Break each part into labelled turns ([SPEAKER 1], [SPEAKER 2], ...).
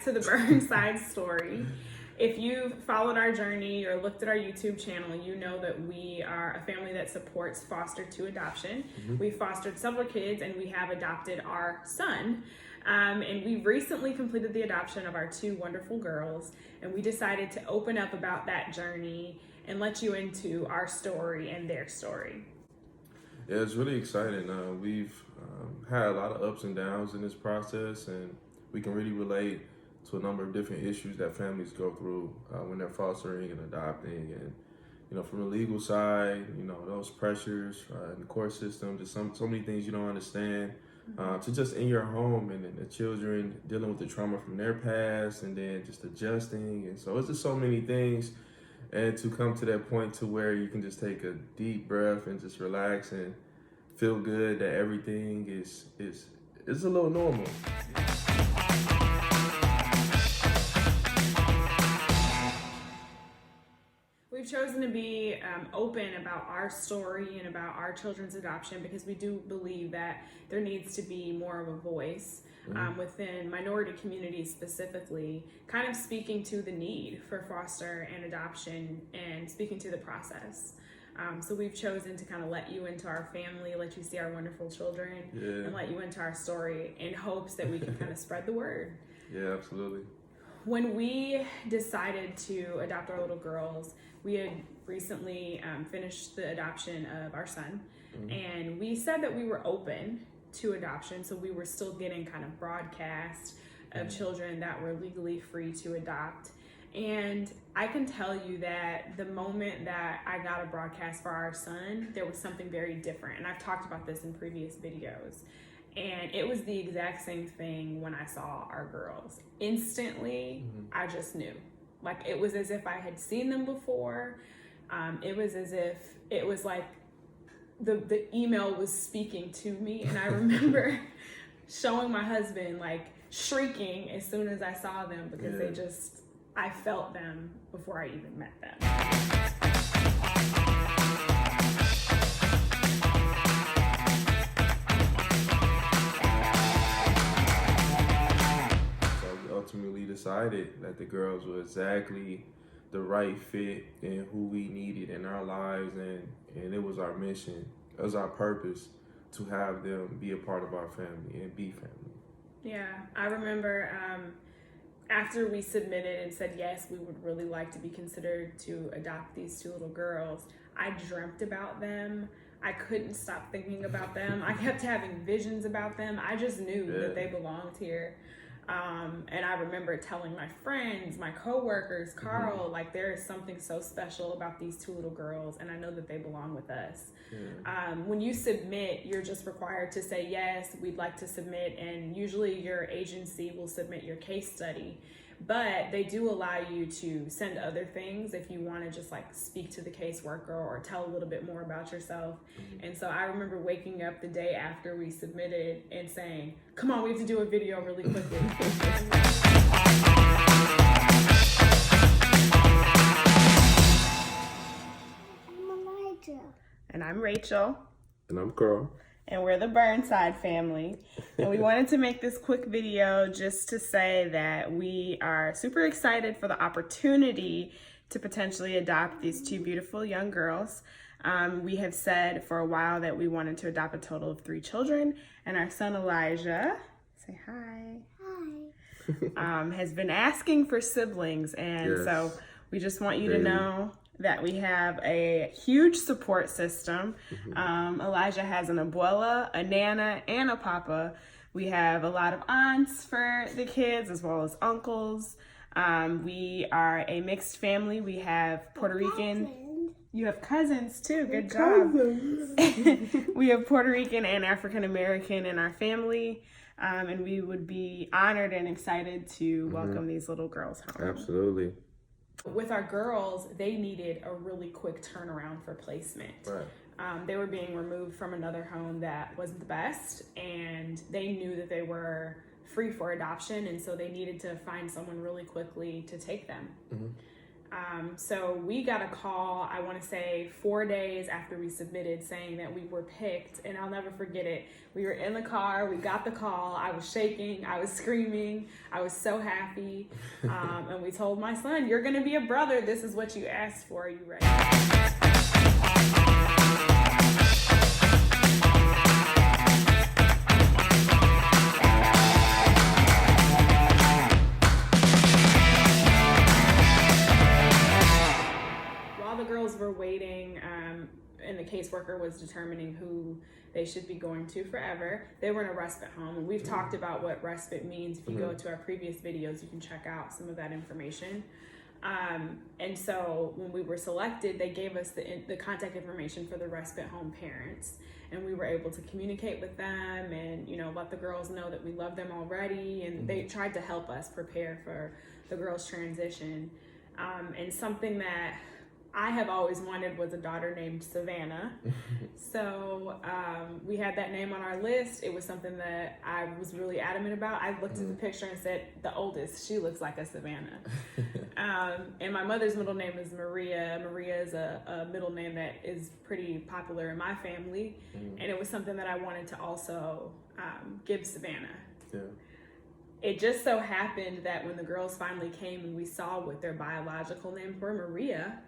[SPEAKER 1] to the Burnside story. If you've followed our journey or looked at our YouTube channel, you know that we are a family that supports foster to adoption. We fostered several kids and we have adopted our son. And we recently completed the adoption of our 2 wonderful girls, and we decided to open up about that journey and let you into our story and their story.
[SPEAKER 2] Yeah, it's really exciting. We've had a lot of ups and downs in this process, and we can really relate to a number of different issues that families go through when they're fostering and adopting. And, you know, from the legal side, you know, those pressures in the court system, just so many things you don't understand, to just in your home and the children dealing with the trauma from their past and then just adjusting. And so it's just so many things. And to come to that point to where you can just take a deep breath and just relax and feel good that everything is a little normal.
[SPEAKER 1] We've chosen to be open about our story and about our children's adoption because we do believe that there needs to be more of a voice within minority communities specifically, kind of speaking to the need for foster and adoption and speaking to the process. So we've chosen to kind of let you into our family, let you see our wonderful children, and let you into our story in hopes that we can kind of spread the word.
[SPEAKER 2] Yeah, absolutely.
[SPEAKER 1] When we decided to adopt our little girls, we had recently finished the adoption of our son, and we said that we were open to adoption, so we were still getting kind of broadcast of children that were legally free to adopt. And I can tell you that the moment that I got a broadcast for our son, there was something very different, and I've talked about this in previous videos. And it was the exact same thing when I saw our girls. Instantly, I just knew. Like, it was as if I had seen them before. It was as if it was like the email was speaking to me. And I remember showing my husband, like, shrieking as soon as I saw them because I felt them before I even met them.
[SPEAKER 2] Ultimately decided that the girls were exactly the right fit and who we needed in our lives, and it was our mission, it was our purpose to have them be a part of our family and be family.
[SPEAKER 1] Yeah, I remember after we submitted and said yes, we would really like to be considered to adopt these 2 little girls, I dreamt about them. I couldn't stop thinking about them. I kept having visions about them. I just knew that they belonged here. And I remember telling my friends, my coworkers, Carl, like, there is something so special about these 2 little girls, and I know that they belong with us. When you submit, you're just required to say, yes, we'd like to submit, and usually your agency will submit your case study. But they do allow you to send other things if you want to just like speak to the caseworker or tell a little bit more about yourself. And so I remember waking up the day after we submitted and saying, come on, we have to do a video really quickly.
[SPEAKER 3] I'm Elijah.
[SPEAKER 1] And I'm Rachel.
[SPEAKER 2] And I'm Carl.
[SPEAKER 1] And we're the Burnside family. And we wanted to make this quick video just to say that we are super excited for the opportunity to potentially adopt these 2 beautiful young girls. We have said for a while that we wanted to adopt a total of 3 children, and our son Elijah, say hi.
[SPEAKER 3] Hi.
[SPEAKER 1] Has been asking for siblings, and so we just want you to know that we have a huge support system. Elijah has an abuela, a nana, and a papa. We have a lot of aunts for the kids as well as uncles. We are a mixed family. We have Puerto Rican. You have cousins too. Good job. We have Puerto Rican and African American in our family. And we would be honored and excited to welcome these little girls home.
[SPEAKER 2] Absolutely.
[SPEAKER 1] With our girls, they needed a really quick turnaround for placement. They were being removed from another home that wasn't the best, and they knew that they were free for adoption, and so they needed to find someone really quickly to take them. So we got a call, I want to say 4 days after we submitted, saying that we were picked, and I'll never forget it. We were in the car, we got the call, I was shaking, I was screaming, I was so happy, and we told my son, you're going to be a brother, this is what you asked for, are you ready? The girls were waiting, and the caseworker was determining who they should be going to forever. They were in a respite home, and we've talked about what respite means. If you go to our previous videos, you can check out some of that information. And so when we were selected, they gave us the contact information for the respite home parents, and we were able to communicate with them and, you know, let the girls know that we love them already, and they tried to help us prepare for the girls' transition. And something that I have always wanted was a daughter named Savannah. So we had that name on our list. It was something that I was really adamant about. I looked at the picture and said, the oldest, she looks like a Savannah. And my mother's middle name is Maria. Maria is a middle name that is pretty popular in my family. And it was something that I wanted to also give Savannah.
[SPEAKER 2] Yeah.
[SPEAKER 1] It just so happened that when the girls finally came and we saw what their biological names were, Maria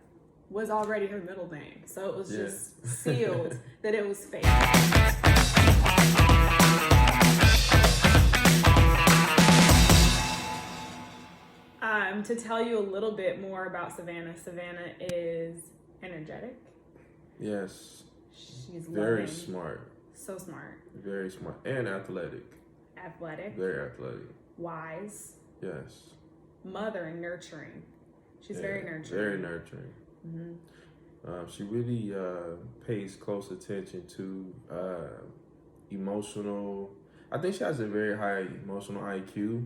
[SPEAKER 1] was already her middle name. So it was just sealed that it was fake. To tell you a little bit more about Savannah, Savannah is energetic.
[SPEAKER 2] Yes.
[SPEAKER 1] She's
[SPEAKER 2] very
[SPEAKER 1] loving.
[SPEAKER 2] Smart.
[SPEAKER 1] So smart.
[SPEAKER 2] Very smart. And athletic.
[SPEAKER 1] Athletic.
[SPEAKER 2] Very athletic.
[SPEAKER 1] Wise.
[SPEAKER 2] Yes.
[SPEAKER 1] Mothering, nurturing. She's very nurturing.
[SPEAKER 2] Very nurturing. She really pays close attention to emotional. I think she has a very high emotional IQ.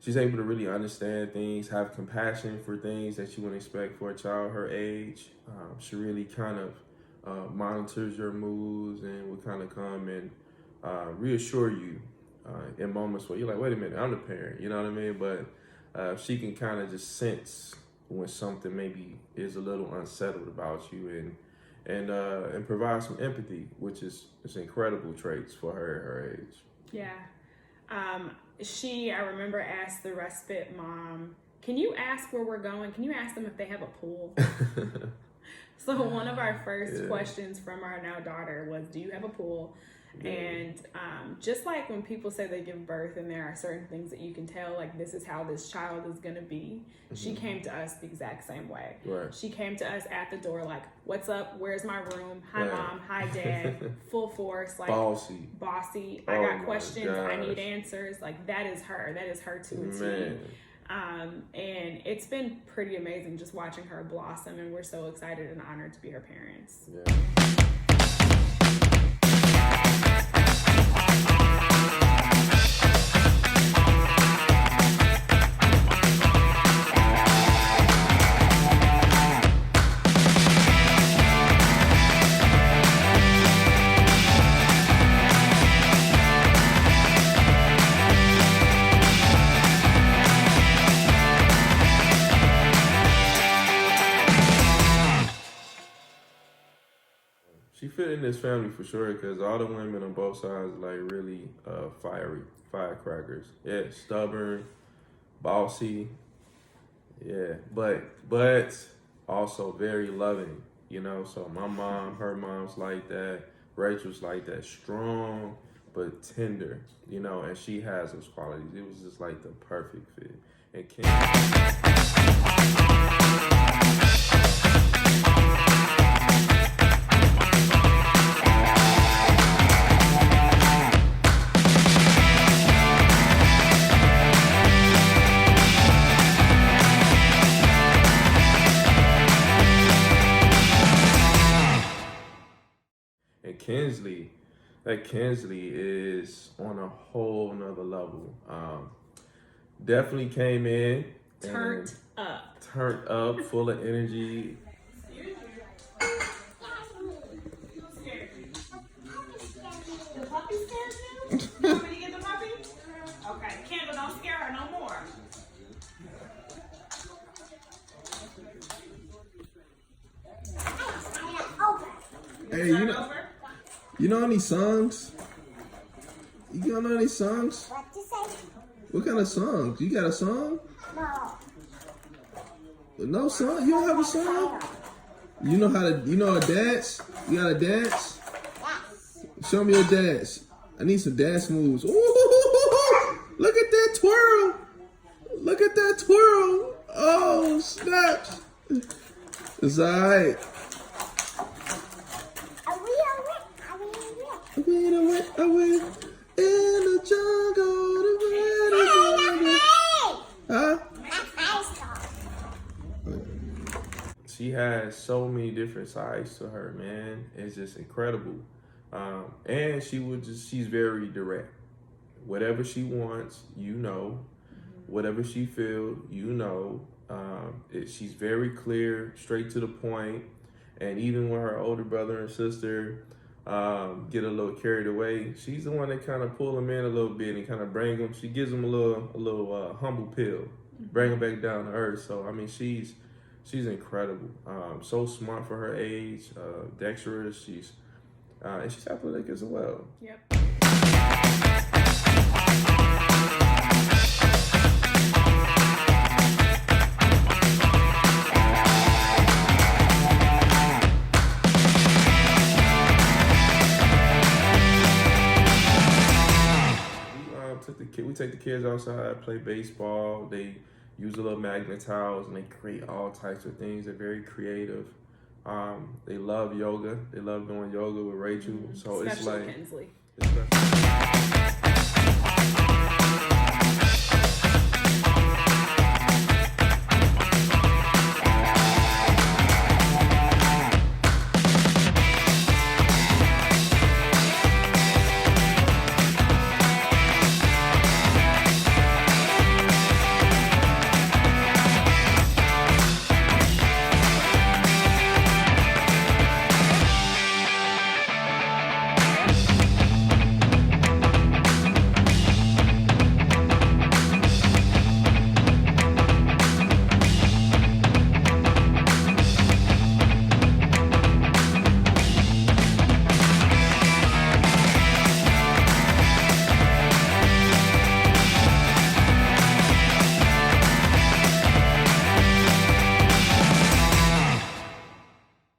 [SPEAKER 2] She's able to really understand things, have compassion for things that you wouldn't expect for a child her age. She really kind of monitors your moods and will kind of come and reassure you in moments where you're like, wait a minute, I'm the parent, you know what I mean? But she can kind of just sense when something maybe is a little unsettled about you and provide some empathy, which is incredible traits for her at her age.
[SPEAKER 1] Yeah. I remember, asked the respite mom, can you ask where we're going? Can you ask them if they have a pool? So one of our first questions from our now daughter was, do you have a pool? And just like when people say they give birth and there are certain things that you can tell, like this is how this child is going to be, she came to us the exact same way.
[SPEAKER 2] Right.
[SPEAKER 1] She came to us at the door like, what's up? Where's my room? Hi, Mom. Hi, Dad. Full force. Like bossy. I got questions. I need answers. Like that is her. That is her to a T. And it's been pretty amazing just watching her blossom, and we're so excited and honored to be her parents.
[SPEAKER 2] Yeah. She fit in this family for sure because all the women on both sides like really fiery, firecrackers. Yeah, stubborn, bossy. Yeah, but also very loving. You know, so my mom, her mom's like that. Rachel's like that, strong but tender. You know, and she has those qualities. It was just like the perfect fit. And Kensleigh is on a whole nother level. Definitely came in
[SPEAKER 1] Turned
[SPEAKER 2] up, full of energy.
[SPEAKER 1] The puppy scared you? You want me to get the puppy? Okay, Kendall, don't scare her no more.
[SPEAKER 2] Hey, you know any songs? You don't know any songs?
[SPEAKER 3] What you say?
[SPEAKER 2] What kind of songs? You got a song?
[SPEAKER 3] No.
[SPEAKER 2] No song? You don't have a song? You know how to? You know a dance? You got a dance?
[SPEAKER 3] Yes.
[SPEAKER 2] Show me your dance. I need some dance moves. Ooh, look at that twirl. Look at that twirl. Oh, snaps. It's all right. I went in the jungle. Huh? She has so many different sides to her, man. It's just incredible. And she's very direct. Whatever she wants, you know. Whatever she feels, you know. She's very clear, straight to the point. And even when her older brother and sister get a little carried away, she's the one that kind of pull them in a little bit and kind of bring them. She gives them a little humble pill, bring them back down to earth. So I mean, she's incredible. So smart for her age, dexterous. And she's athletic as well.
[SPEAKER 1] Yep.
[SPEAKER 2] We take the kids outside, play baseball. They use a little magnet towels and they create all types of things. They're very creative. They love yoga. They love doing yoga with Rachel. So
[SPEAKER 1] Especially
[SPEAKER 2] it's like
[SPEAKER 1] Kensleigh.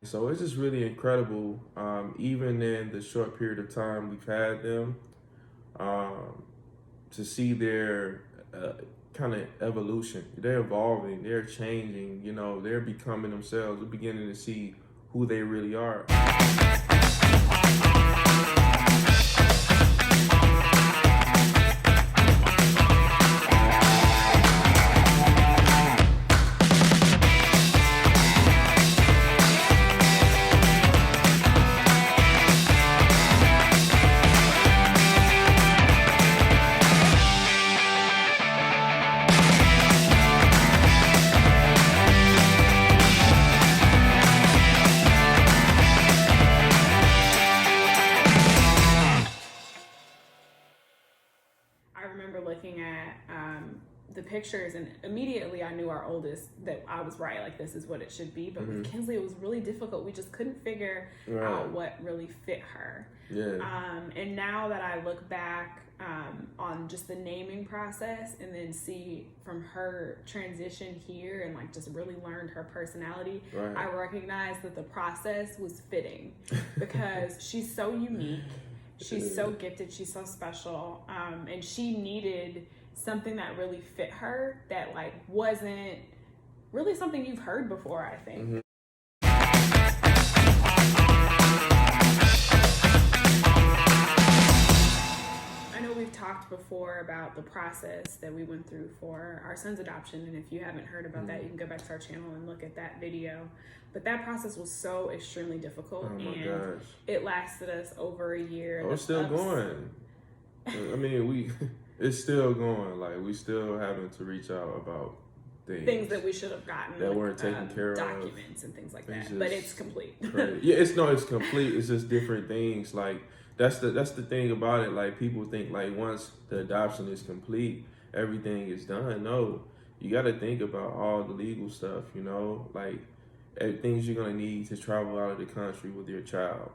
[SPEAKER 2] So it's just really incredible, even in the short period of time we've had them, to see their kind of evolution. They're evolving, they're changing, you know, they're becoming themselves. We're beginning to see who they really are.
[SPEAKER 1] I remember looking at the pictures, and immediately I knew our oldest that I was right, like this is what it should be. But with Kensleigh, it was really difficult. We just couldn't figure out what really fit her.
[SPEAKER 2] Yeah.
[SPEAKER 1] And now that I look back on just the naming process, and then see from her transition here and like just really learned her personality, I recognize that the process was fitting because she's so unique. She's so gifted, she's so special, and she needed something that really fit her, that like wasn't really something you've heard before, I think. I know we've talked before about the process that we went through for our son's adoption, and if you haven't heard about that, you can go back to our channel and look at that video. But that process was so extremely difficult, and it lasted us over a year.
[SPEAKER 2] Oh, it's still going. I mean, it's still going. Like, we still having to reach out about things
[SPEAKER 1] that we should have gotten
[SPEAKER 2] that weren't taken care of,
[SPEAKER 1] documents and things like that. But it's complete.
[SPEAKER 2] Yeah, it's complete. It's just different things. Like that's the thing about it. Like, people think like once the adoption is complete, everything is done. No, you got to think about all the legal stuff. You know, like things you're gonna need to travel out of the country with your child.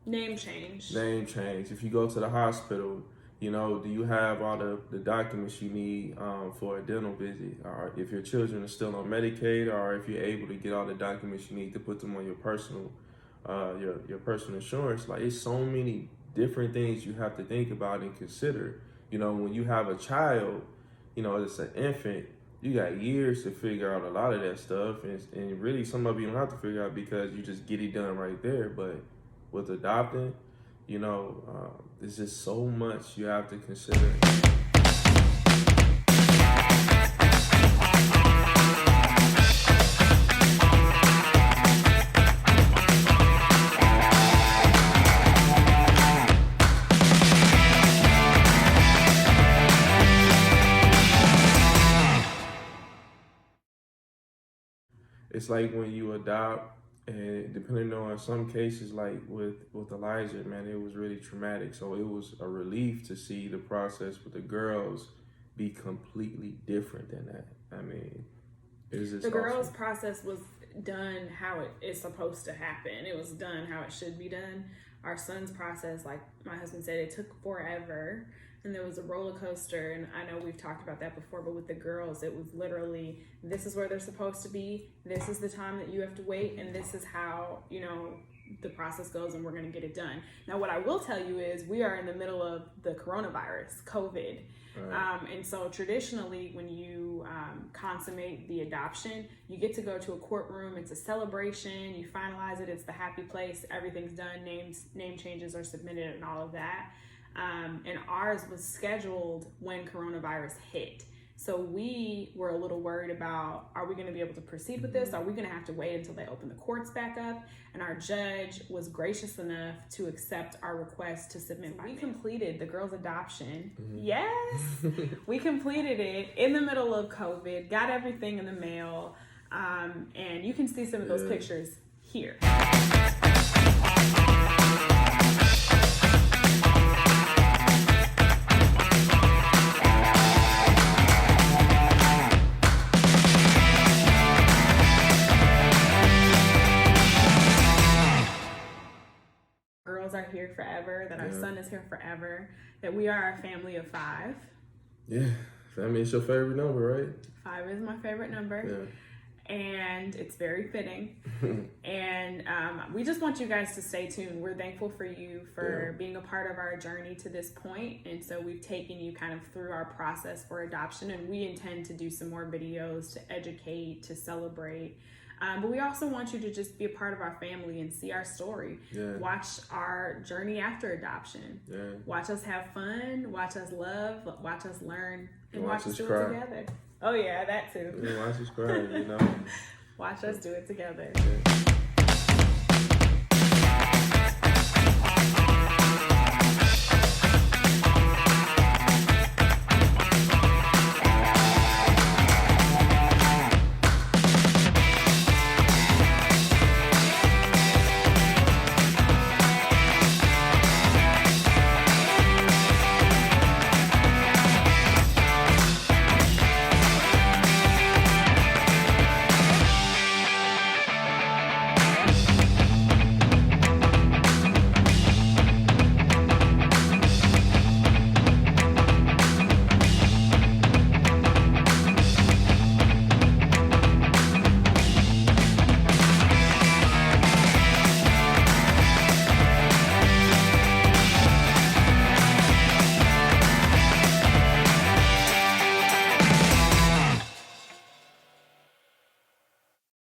[SPEAKER 1] Name change.
[SPEAKER 2] If you go to the hospital, do you have all the documents you need for a dental visit? Or if your children are still on Medicaid, or if you're able to get all the documents you need to put them on your personal insurance. Like, it's so many different things you have to think about and consider. When you have a child, it's an infant, you got years to figure out a lot of that stuff. And really, some of you don't have to figure out because you just get it done right there. But with adopting, there's just so much you have to consider. It's like when you adopt, and depending on some cases, like with Elijah, man, it was really traumatic. So it was a relief to see the process with the girls be completely different than that. I mean, it's just
[SPEAKER 1] the girls'
[SPEAKER 2] awesome.
[SPEAKER 1] process was done how it is supposed to happen. It was done how it should be done. Our son's process, like my husband said, it took forever. And there was a roller coaster, and I know we've talked about that before, but with the girls, it was literally, this is where they're supposed to be, this is the time that you have to wait, and this is how, the process goes, and we're going to get it done. Now, what I will tell you is we are in the middle of the coronavirus, COVID. Right. And so traditionally, when you consummate the adoption, you get to go to a courtroom. It's a celebration. You finalize it. It's the happy place. Everything's done. Name changes are submitted and all of that. And ours was scheduled when coronavirus hit. So we were a little worried about, are we going to be able to proceed with this? Are we going to have to wait until they open the courts back up? And our judge was gracious enough to accept our request to submit. We completed the girls' adoption. Mm-hmm. Yes, we completed it in the middle of COVID, got everything in the mail. And you can see some of those pictures here. Are here forever, that our son is here forever, that we are a family of 5.
[SPEAKER 2] Yeah, family is your favorite number, right?
[SPEAKER 1] 5 is my favorite number. Yeah. And it's very fitting. And we just want you guys to stay tuned. We're thankful for you for being a part of our journey to this point. And so we've taken you kind of through our process for adoption, and we intend to do some more videos to educate, to celebrate. But we also want you to just be a part of our family and see our story. Yeah. Watch our journey after adoption. Yeah. Watch us have fun. Watch us love. Watch us learn. And watch us do it together. Oh, yeah, that too.
[SPEAKER 2] Yeah, watch us cry,
[SPEAKER 1] Watch us do it together. Yeah.